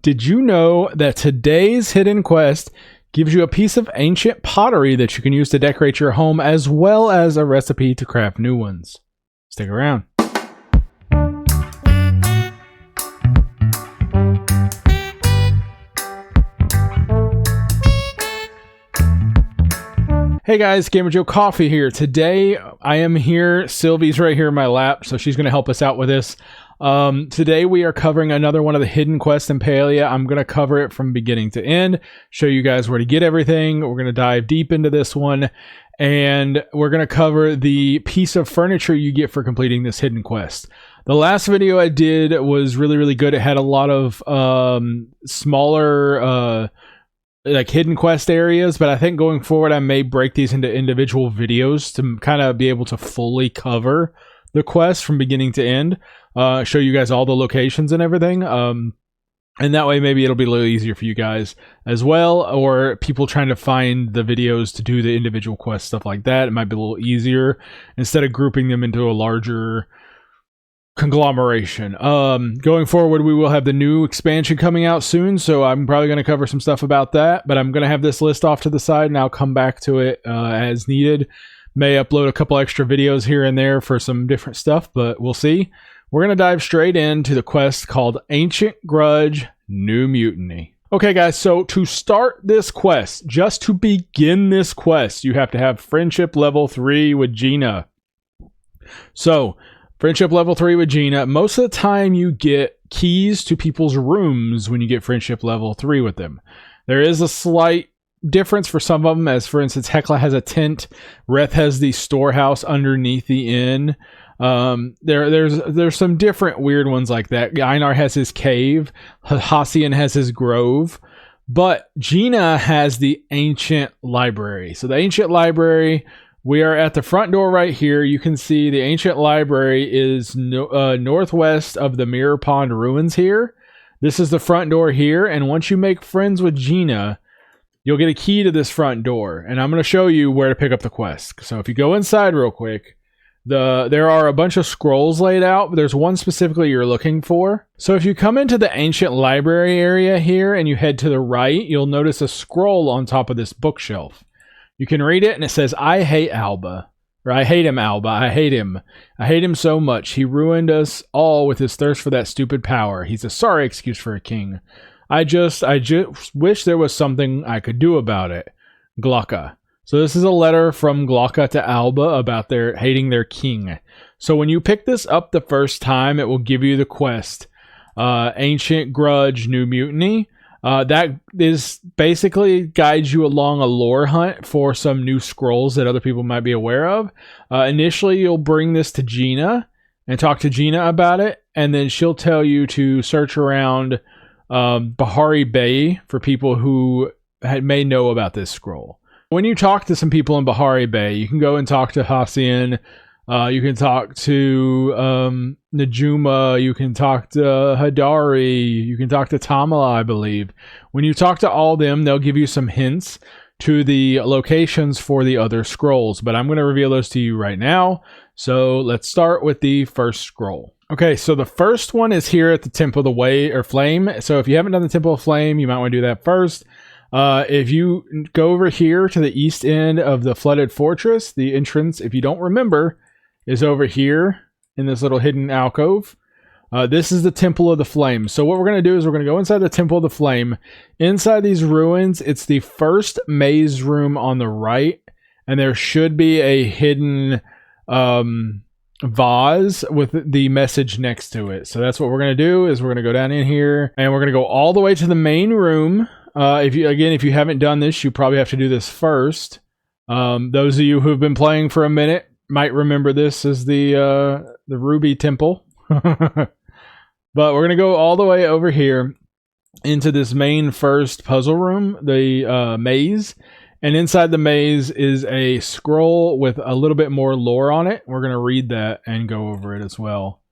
Did you know that today's hidden quest gives you a piece of ancient pottery that you can use to decorate your home, as well as a recipe to craft new ones? Stick around. Hey guys, Gamer Joe Coffee here. Today I am here. Sylvie's right here in my lap, so she's going to help us out with this. Today we are covering another one of the hidden quests in Palia. I'm going to cover it from beginning to end, show you guys where to get everything. We're going to dive deep into this one, and we're going to cover the piece of furniture you get for completing this hidden quest. The last video I did was really good. It had a lot of smaller like hidden quest areas, but I think going forward I may break these into individual videos to kind of be able to fully cover the quest from beginning to end, show you guys all the locations and everything, and that way maybe it'll be a little easier for you guys as well, or people trying to find the videos to do the individual quests, stuff like that. It might be a little easier instead of grouping them into a larger conglomeration. Going forward, we will have the new expansion coming out soon, so I'm probably going to cover some stuff about that, but I'm going to have this list off to the side and I'll come back to it as needed. May upload a couple extra videos here and there for some different stuff, but we'll see. We're going to dive straight into the quest called Ancient Grudge, New Mutiny. Okay guys, so to start this quest, just to begin this quest, you have to have friendship level 3 with Gina. So friendship level 3 with Gina. Most of the time you get keys to people's rooms when you get friendship level 3 with them. There is a slight difference for some of them, as for instance Hecla has a tent, Reth has the storehouse underneath the inn. There's some different weird ones like that. Einar has his cave, Hassian has his grove, but Gina has the ancient library. So the ancient library, we are at the front door right here. You can see the ancient library is northwest of the Mirror Pond ruins here. This is the front door here, and once you make friends with Gina, you'll get a key to this front door, and I'm going to show you where to pick up the quest. So if you go inside real quick, there are a bunch of scrolls laid out, but there's one specifically you're looking for. So if you come into the ancient library area here and you head to the right, you'll notice a scroll on top of this bookshelf. You can read it, and it says, "I hate Alba." Or, "I hate him, Alba. I hate him. I hate him so much. He ruined us all with his thirst for that stupid power. He's a sorry excuse for a king. I just wish there was something I could do about it. Glocka." So this is a letter from Glocka to Alba about their hating their king. So when you pick this up the first time, it will give you the quest, Ancient Grudge, New Mutiny. That is basically guides you along a lore hunt for some new scrolls that other people might be aware of. Initially, you'll bring this to Gina and talk to Gina about it, and then she'll tell you to search around Bahari Bay for people who may know about this scroll. When you talk to some people in Bahari Bay, you can go and talk to Hassian, you can talk to Najuma, you can talk to Hadari, you can talk to Tamala, I believe. When you talk to all them, they'll give you some hints to the locations for the other scrolls, but I'm going to reveal those to you right now. So let's start with the first scroll. Okay, so the first one is here at the Temple of the Way or Flame. So if you haven't done the Temple of Flame, you might want to do that first. If you go over here to the east end of the Flooded Fortress, the entrance, if you don't remember, is over here in this little hidden alcove. This is the Temple of the Flame. So what we're going to do is we're going to go inside the Temple of the Flame. Inside these ruins, it's the first maze room on the right, and there should be a hidden vase with the message next to it. So that's what we're going to do, is we're going to go down in here, and we're going to go all the way to the main room. If you haven't done this, you probably have to do this first. Those of you who've been playing for a minute might remember this as the Ruby Temple. But we're going to go all the way over here into this main first puzzle room, the maze. And inside the maze is a scroll with a little bit more lore on it. We're going to read that and go over it as well.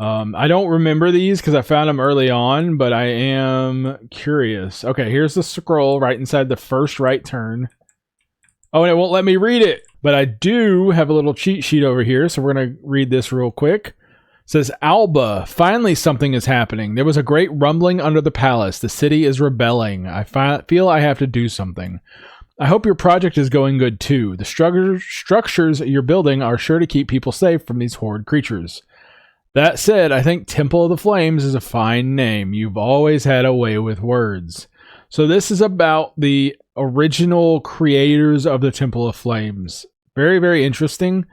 I don't remember these because I found them early on, but I am curious. Okay, here's the scroll right inside the first right turn. Oh, and it won't let me read it, but I do have a little cheat sheet over here, so we're going to read this real quick. says, Alba, finally something is happening. There was a great rumbling under the palace. The city is rebelling. I feel I have to do something. I hope your project is going good too. The structures you're building are sure to keep people safe from these horrid creatures. That said, I think Temple of the Flames is a fine name. You've always had a way with words. So this is about the original creators of the Temple of Flames. Very, very interesting.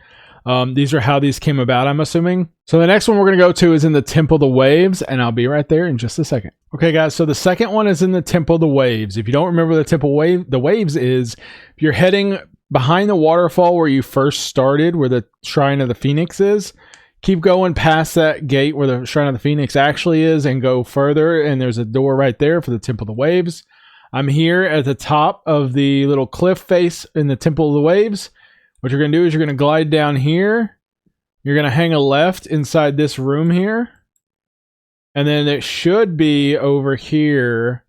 These are how these came about, I'm assuming. So the next one we're going to go to is in the Temple of the Waves, and I'll be right there in just a second. Okay, guys, so the second one is in the Temple of the Waves. If you don't remember the the Waves is, if you're heading behind the waterfall where you first started, where the Shrine of the Phoenix is, keep going past that gate where the Shrine of the Phoenix actually is and go further, and there's a door right there for the Temple of the Waves. I'm here at the top of the little cliff face in the Temple of the Waves. What you're going to do is you're going to glide down here. You're going to hang a left inside this room here. And then it should be over here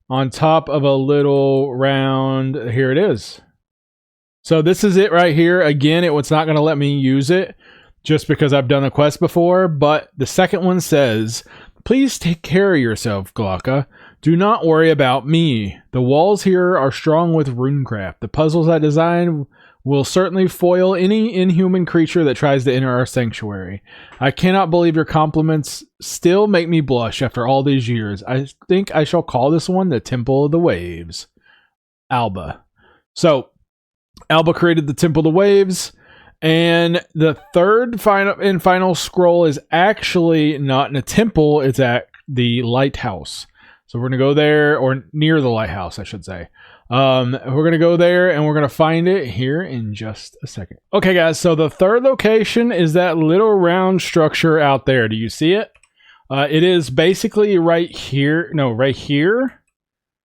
on top of a little round. Here it is. So this is it right here. Again, it's not going to let me use it just because I've done a quest before. But the second one says, please take care of yourself, Glocka. Do not worry about me. The walls here are strong with runecraft. The puzzles I designed will certainly foil any inhuman creature that tries to enter our sanctuary. I cannot believe your compliments still make me blush after all these years. I think I shall call this one the Temple of the Waves. Alba. So, Alba created the Temple of the Waves, and the third final scroll is actually not in a temple, it's at the lighthouse. So we're going to go there, or near the lighthouse, I should say. We're going to go there and we're going to find it here in just a second. Okay, guys, so the third location is that little round structure out there. Do you see it? It is basically right here. No, right here.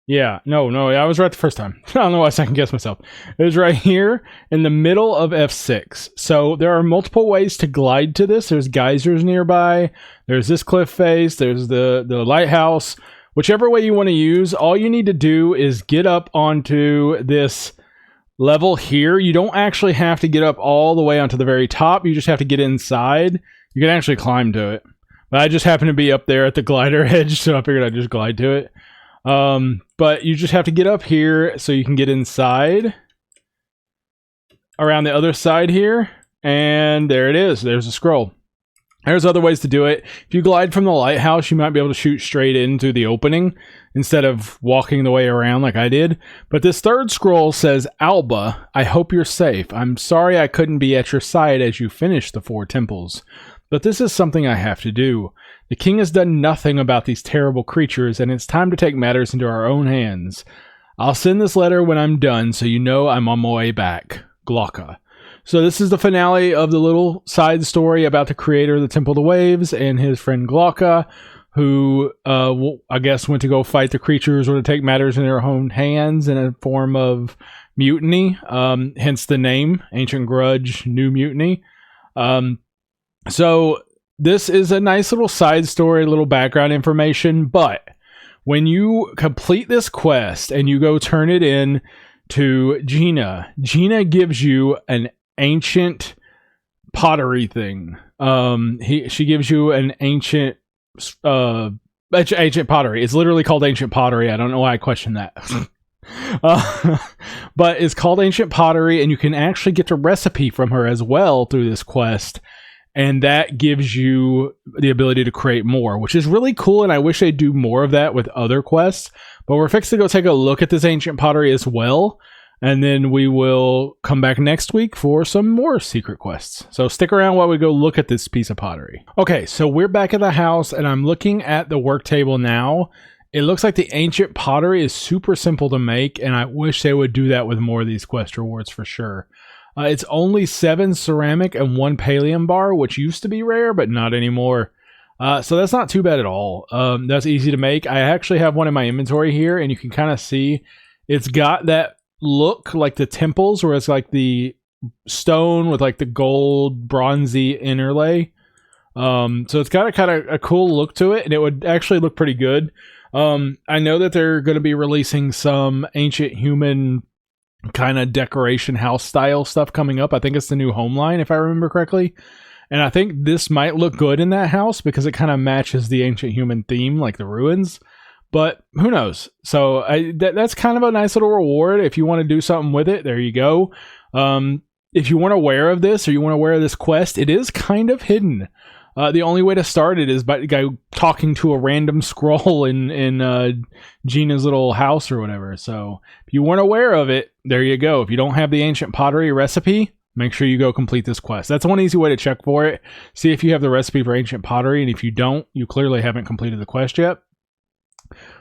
Yeah, no, I was right the first time. I don't know why I second guessed myself. It was right here in the middle of F6. So there are multiple ways to glide to this. There's geysers nearby. There's this cliff face. There's the lighthouse. Whichever way you want to use, all you need to do is get up onto this level here. You don't actually have to get up all the way onto the very top. You just have to get inside. You can actually climb to it. But I just happen to be up there at the glider edge, so I figured I'd just glide to it. But you just have to get up here so you can get inside. Around the other side here. And there it is. There's a scroll. There's other ways to do it. If you glide from the lighthouse, you might be able to shoot straight into the opening instead of walking the way around like I did. But this third scroll says, Alba, I hope you're safe. I'm sorry I couldn't be at your side as you finish the 4 temples. But this is something I have to do. The king has done nothing about these terrible creatures, and it's time to take matters into our own hands. I'll send this letter when I'm done, so you know I'm on my way back. Glocka. So this is the finale of the little side story about the creator of the Temple of the Waves and his friend Glocka, who I guess went to go fight the creatures or to take matters in their own hands in a form of mutiny, hence the name, Ancient Grudge, New Mutiny. So this is a nice little side story, little background information, but when you complete this quest and you go turn it in to Gina gives you an ancient pottery thing. She gives you an ancient pottery. It's literally called ancient pottery. I don't know why I questioned that. But it's called ancient pottery, and you can actually get the recipe from her as well through this quest. And that gives you the ability to create more, which is really cool. And I wish they'd do more of that with other quests. But we're fixing to go take a look at this ancient pottery as well. And then we will come back next week for some more secret quests. So stick around while we go look at this piece of pottery. Okay, so we're back at the house and I'm looking at the work table now. It looks like the ancient pottery is super simple to make, and I wish they would do that with more of these quest rewards for sure. It's only 7 ceramic and 1 pallium bar, which used to be rare, but not anymore. So that's not too bad at all. That's easy to make. I actually have one in my inventory here, and you can kind of see it's got that look like the temples, where it's like the stone with like the gold bronzy interlay. So it's got a kind of a cool look to it, and it would actually look pretty good. I know that they're going to be releasing some ancient human kind of decoration house style stuff coming up. I think it's the new home line, if I remember correctly. And I think this might look good in that house because it kind of matches the ancient human theme, like the ruins. But who knows? So that's kind of a nice little reward. If you want to do something with it, there you go. If you weren't aware of this or you weren't aware of this quest, it is kind of hidden. The only way to start it is by talking to a random scroll in Gina's little house or whatever. So if you weren't aware of it, there you go. If you don't have the ancient pottery recipe, make sure you go complete this quest. That's one easy way to check for it. See if you have the recipe for ancient pottery, and if you don't, you clearly haven't completed the quest yet.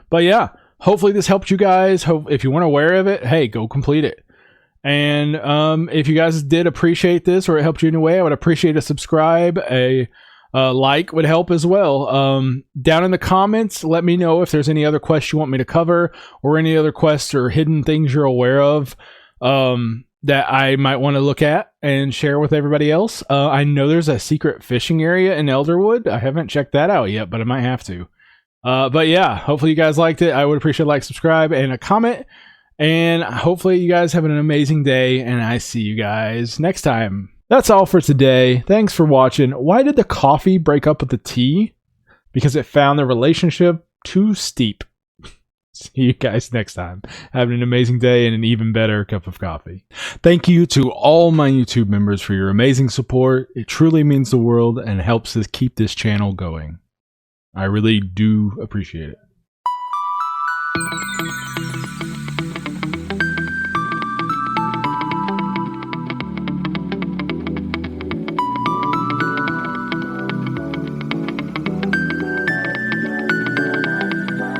But yeah, hopefully this helped you guys. If you weren't aware of it, hey, go complete it. And if you guys did appreciate this or it helped you in a way, I would appreciate a subscribe. A like would help as well. Down in the comments, let me know if there's any other quests you want me to cover or any other quests or hidden things you're aware of that I might want to look at and share with everybody else. I know there's a secret fishing area in Elderwood. I haven't checked that out yet, but I might have to. But yeah, hopefully you guys liked it. I would appreciate a like, subscribe, and a comment. And hopefully you guys have an amazing day, and I see you guys next time. That's all for today. Thanks for watching. Why did the coffee break up with the tea? Because it found the relationship too steep. See you guys next time. Have an amazing day and an even better cup of coffee. Thank you to all my YouTube members for your amazing support. It truly means the world and helps us keep this channel going. I really do appreciate it.